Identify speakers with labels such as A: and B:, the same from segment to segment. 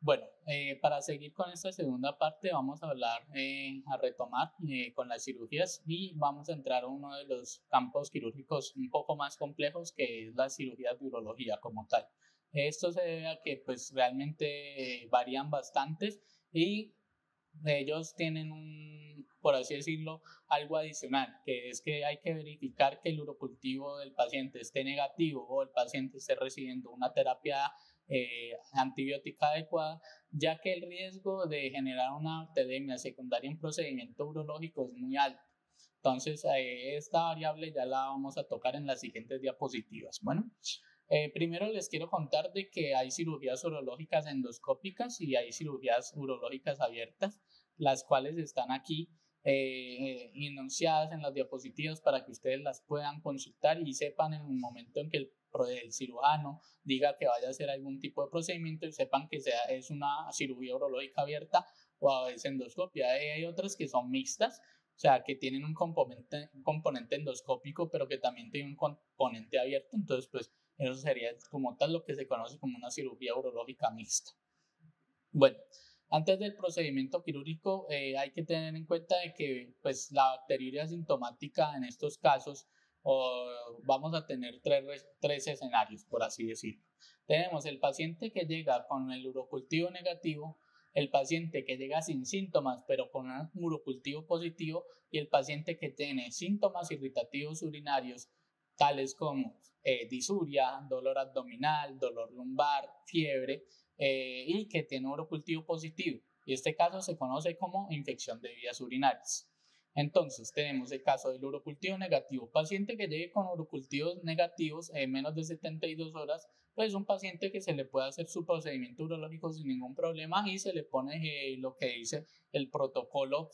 A: Bueno, para seguir con esta segunda parte vamos a hablar, a retomar con las cirugías y vamos a entrar a uno de los campos quirúrgicos un poco más complejos que es la cirugía de urología como tal. Esto se debe a que pues realmente varían bastantes y ellos tienen por así decirlo, algo adicional, que es que hay que verificar que el urocultivo del paciente esté negativo o el paciente esté recibiendo una terapia antibiótica adecuada, ya que el riesgo de generar una bacteremia secundaria en procedimiento urológico es muy alto. Entonces, esta variable ya la vamos a tocar en las siguientes diapositivas. Bueno, primero les quiero contar de que hay cirugías urológicas endoscópicas y hay cirugías urológicas abiertas, las cuales están aquí enunciadas en las diapositivas para que ustedes las puedan consultar y sepan en el momento en que el cirujano diga que vaya a hacer algún tipo de procedimiento y sepan que es una cirugía urológica abierta o a veces endoscopia. Hay otras que son mixtas, o sea, que tienen un componente endoscópico, pero que también tiene un componente abierto. Entonces, pues, eso sería como tal lo que se conoce como una cirugía urológica mixta. Bueno, antes del procedimiento quirúrgico hay que tener en cuenta de que pues, la bacteriuria asintomática en estos casos vamos a tener tres escenarios, por así decirlo. Tenemos el paciente que llega con el urocultivo negativo, el paciente que llega sin síntomas pero con un urocultivo positivo y el paciente que tiene síntomas irritativos urinarios tales como disuria, dolor abdominal, dolor lumbar, fiebre y que tiene urocultivo positivo. Y este caso se conoce como infección de vías urinarias. Entonces, tenemos el caso del urocultivo negativo. Paciente que llegue con urocultivos negativos en menos de 72 horas, pues un paciente que se le puede hacer su procedimiento urológico sin ningún problema y se le pone lo que dice el protocolo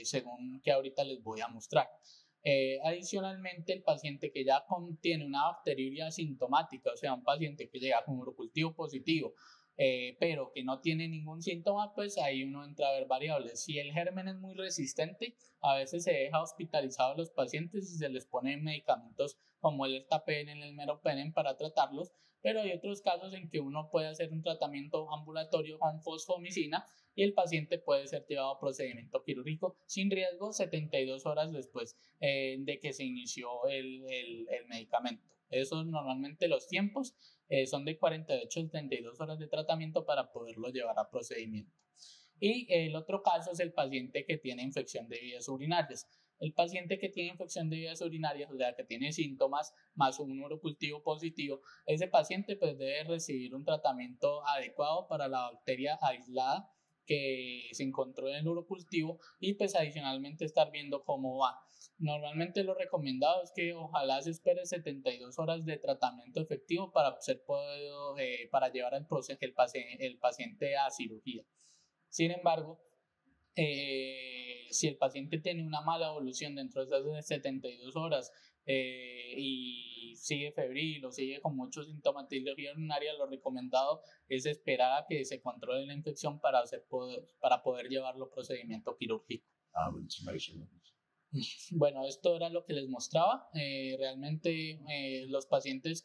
A: según que ahorita les voy a mostrar. Adicionalmente, el paciente que ya contiene una bacteriuria asintomática, o sea, un paciente que llega con urocultivo positivo, pero que no tiene ningún síntoma, pues ahí uno entra a ver variables. Si el germen es muy resistente, a veces se deja hospitalizado a los pacientes y se les ponen medicamentos como el ertapenem, el meropenem para tratarlos, pero hay otros casos en que uno puede hacer un tratamiento ambulatorio con fosfomicina y el paciente puede ser llevado a procedimiento quirúrgico sin riesgo 72 horas después de que se inició el medicamento. Esos normalmente los tiempos son de 48 a 72 horas de tratamiento para poderlo llevar a procedimiento. Y el otro caso es el paciente que tiene infección de vías urinarias. El paciente que tiene infección de vías urinarias, o sea, que tiene síntomas más un urocultivo positivo, ese paciente pues debe recibir un tratamiento adecuado para la bacteria aislada que se encontró en el urocultivo y pues adicionalmente estar viendo cómo va. Normalmente lo recomendado es que ojalá se espere 72 horas de tratamiento efectivo para para llevar el paciente a cirugía. Sin embargo, si el paciente tiene una mala evolución dentro de esas 72 horas y sigue febril o sigue con muchos síntomas de patología urinaria, lo recomendado es esperar a que se controle la infección para poder llevarlo a procedimiento quirúrgico. Bueno, esto era lo que les mostraba. Realmente los pacientes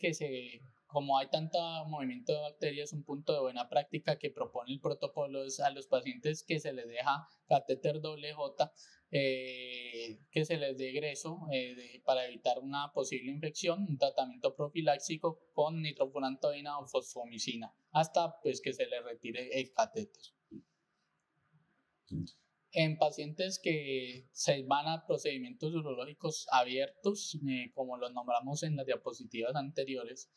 A: como hay tanto movimiento de bacterias, un punto de buena práctica que propone el protocolo es a los pacientes que se les deja catéter doble J, que se les dé egreso para evitar una posible infección, un tratamiento profiláctico con nitrofurantoína o fosfomicina, hasta pues que se les retire el catéter. En pacientes que se van a procedimientos urológicos abiertos, como los nombramos en las diapositivas anteriores,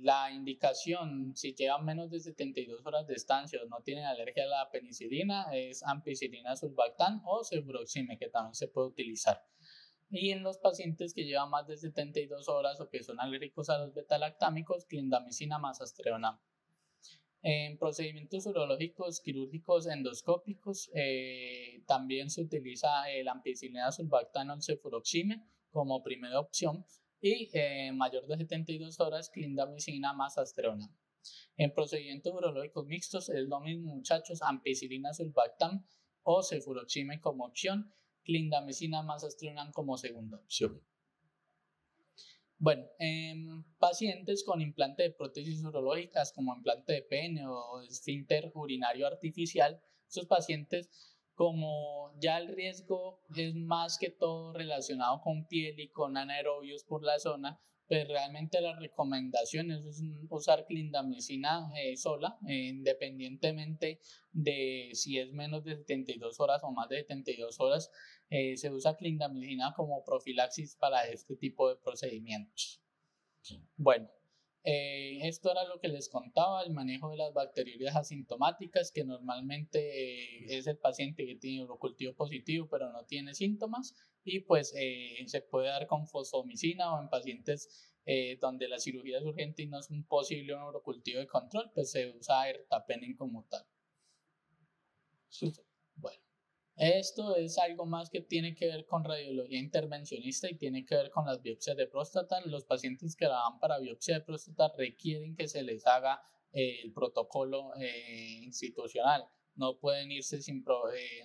A: la indicación, si llevan menos de 72 horas de estancia o no tienen alergia a la penicilina, es ampicilina sulbactam o cefuroxime, que también se puede utilizar. Y en los pacientes que llevan más de 72 horas o que son alérgicos a los betalactámicos, clindamicina más aztreonam. En procedimientos urológicos quirúrgicos endoscópicos también se utiliza el ampicilina sulbactam o cefuroxime como primera opción y mayor de 72 horas clindamicina más aztreonam. En procedimientos urológicos mixtos es lo mismo, muchachos, ampicilina sulbactam o cefuroxime como opción, clindamicina más aztreonam como segunda opción. Bueno, pacientes con implante de prótesis urológicas como implante de pene o esfínter urinario artificial, esos pacientes, como ya el riesgo es más que todo relacionado con piel y con anaerobios por la zona, pues realmente la recomendación es usar clindamicina sola, independientemente de si es menos de 72 horas o más de 72 horas. Se usa clindamicina como profilaxis para este tipo de procedimientos. Bueno, esto era lo que les contaba, el manejo de las bacteriurias asintomáticas, que normalmente es el paciente que tiene urocultivo positivo pero no tiene síntomas, y pues se puede dar con fosfomicina, o en pacientes donde la cirugía es urgente y no es un posible urocultivo de control, pues se usa ertapenem como tal. Bueno. Esto es algo más que tiene que ver con radiología intervencionista y tiene que ver con las biopsias de próstata. Los pacientes que la van para biopsia de próstata requieren que se les haga el protocolo institucional. No pueden irse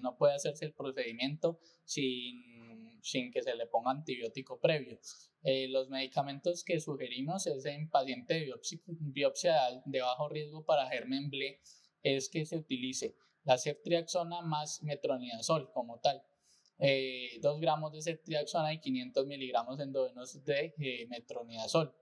A: no puede hacerse el procedimiento sin que se le ponga antibiótico previo. Los medicamentos que sugerimos es en paciente de biopsia de bajo riesgo para germen BLE, es que se utilice la ceftriaxona más metronidazol como tal. 2 gramos de ceftriaxona y 500 miligramos endovenosos de metronidazol.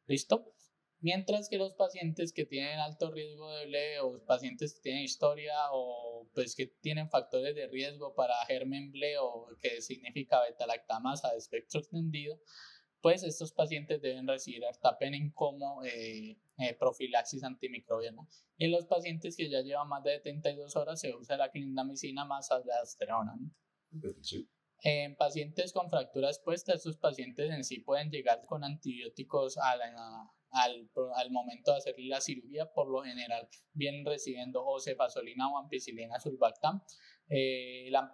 A: ¿Listo? Mientras que los pacientes que tienen alto riesgo de BLE, o pacientes que tienen historia o pues que tienen factores de riesgo para germen BLE, o que significa beta-lactamasa de espectro extendido, pues estos pacientes deben recibir ertapenem como profilaxis antimicrobiana. Y en los pacientes que ya llevan más de 72 horas se usa la clindamicina más aldosterona, ¿no? Sí. En pacientes con fractura expuesta, estos pacientes en sí pueden llegar con antibióticos al momento de hacer la cirugía. Por lo general vienen recibiendo o cefazolina o ampicilina sulbactam.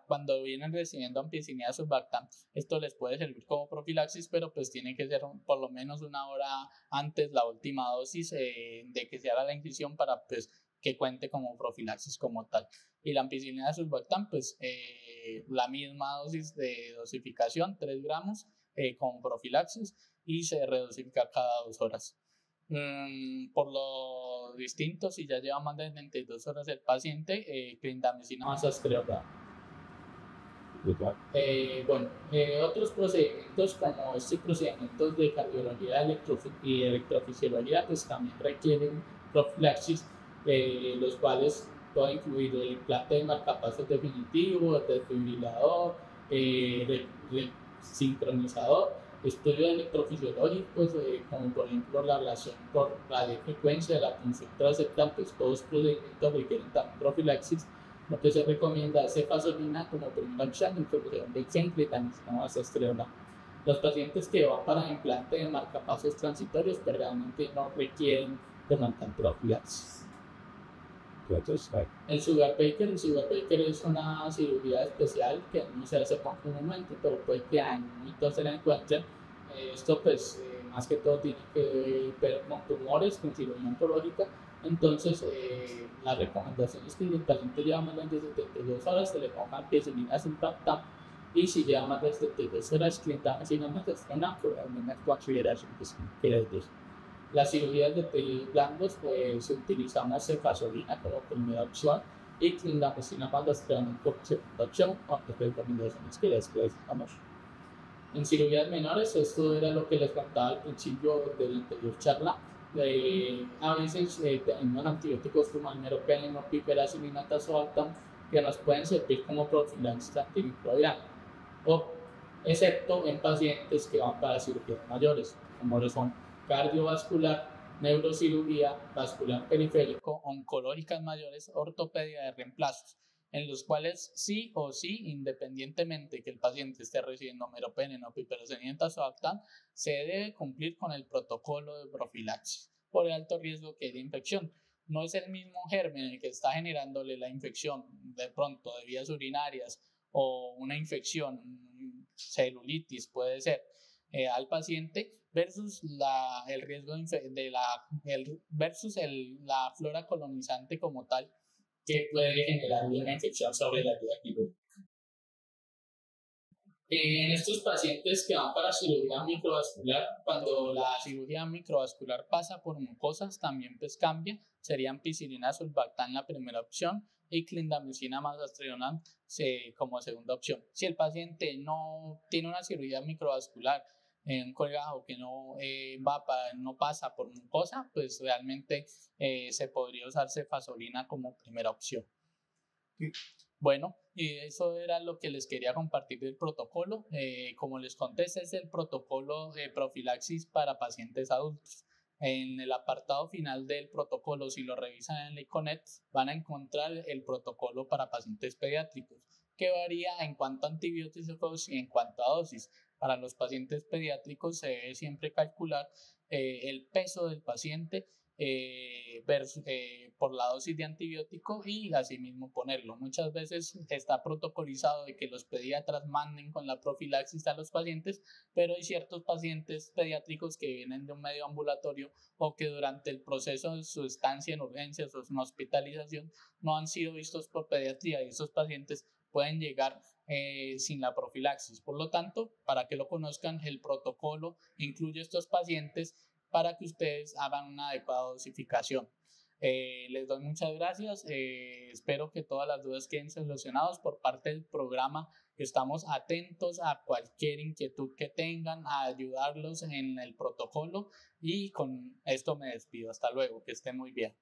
A: Cuando vienen recibiendo ampicilina sulbactam, esto les puede servir como profilaxis, pero pues tiene que ser por lo menos 1 hora antes la última dosis de que se haga la incisión, para pues que cuente como profilaxis como tal. Y la ampicilina sulbactam, pues la misma dosis de dosificación, 3 gramos con profilaxis, y se redosifica cada 2 horas. Por lo distinto, si ya lleva más de 72 horas el paciente, clindamicina más asclepión. Bueno, otros procedimientos como estos procedimientos de cardiología y electrofisiología, pues también requieren profilaxis, los cuales pueden incluir el implante de marcapasos definitivo, el desfibrilador, sincronizador, estudios electrofisiológicos, como por ejemplo la relación por radiofrecuencia de la consulta septal, pues todos los procedimientos requieren también profilaxis. Lo que se recomienda es cefazolina como primera opción, introducción de clindamicina más astreona. Los pacientes que van para implante de marcapasos transitorios, pero realmente no requieren de profilaxis. El sugar baker es una cirugía especial que no se hace comúnmente, pero puede que años se la encuentren. Esto pues más que todo tiene que ver con tumores, con cirugía oncológica. Entonces la recomendación es que si el paciente lleva más de 72 horas se le ponga ampicilina sulbactam, y si lleva más de 72 horas clindamicina más astreona, probablemente consideración que es decir. Las cirugías de tejidos blandos, pues utilizamos cefazolina como primera opción y clindamicina más astreona como segunda opción, aunque recomendaciones que les damos. En cirugías menores, esto era lo que les contaba al principio de la anterior charla. A veces tenemos antibióticos como el meropenem o piperacillina tazobactam que nos pueden servir como profilaxis antimicrobiana, o excepto en pacientes que van para cirugías mayores, como lo son cardiovascular, neurocirugía, vascular periférico, oncológicas mayores, ortopedia de reemplazos, en los cuales sí o sí, independientemente que el paciente esté recibiendo meropenem o piperacillina tazobactam, se debe cumplir con el protocolo de profilaxis por el alto riesgo que hay de infección. No es el mismo germen el que está generándole la infección de pronto de vías urinarias, o una infección, celulitis puede ser, al paciente, versus el riesgo versus la flora colonizante como tal, que puede generar una infección sobre la vía quirúrgica. En estos pacientes que van para cirugía microvascular, cuando la cirugía microvascular pasa por mucosas, también pues cambia, sería ampicilina sulbactam la primera opción y clindamicina masastrionam como segunda opción. Si el paciente no tiene una cirugía microvascular en un colgajo que no pasa por mucosa, pues realmente se podría usar cefazolina como primera opción. Bueno, y eso era lo que les quería compartir del protocolo. Como les conté, ese es el protocolo de profilaxis para pacientes adultos. En el apartado final del protocolo, si lo revisan en la ICONET, van a encontrar el protocolo para pacientes pediátricos, que varía en cuanto a antibióticos y en cuanto a dosis. Para los pacientes pediátricos se debe siempre calcular el peso del paciente por la dosis de antibiótico y asimismo ponerlo. Muchas veces está protocolizado de que los pediatras manden con la profilaxis a los pacientes, pero hay ciertos pacientes pediátricos que vienen de un medio ambulatorio o que durante el proceso de su estancia en urgencias o en hospitalización no han sido vistos por pediatría y esos pacientes pueden llegar sin la profilaxis. Por lo tanto, para que lo conozcan, el protocolo incluye estos pacientes para que ustedes hagan una adecuada dosificación. Les doy muchas gracias, espero que todas las dudas queden solucionadas por parte del programa. Estamos atentos a cualquier inquietud que tengan, a ayudarlos en el protocolo y con esto me despido. Hasta luego, que estén muy bien.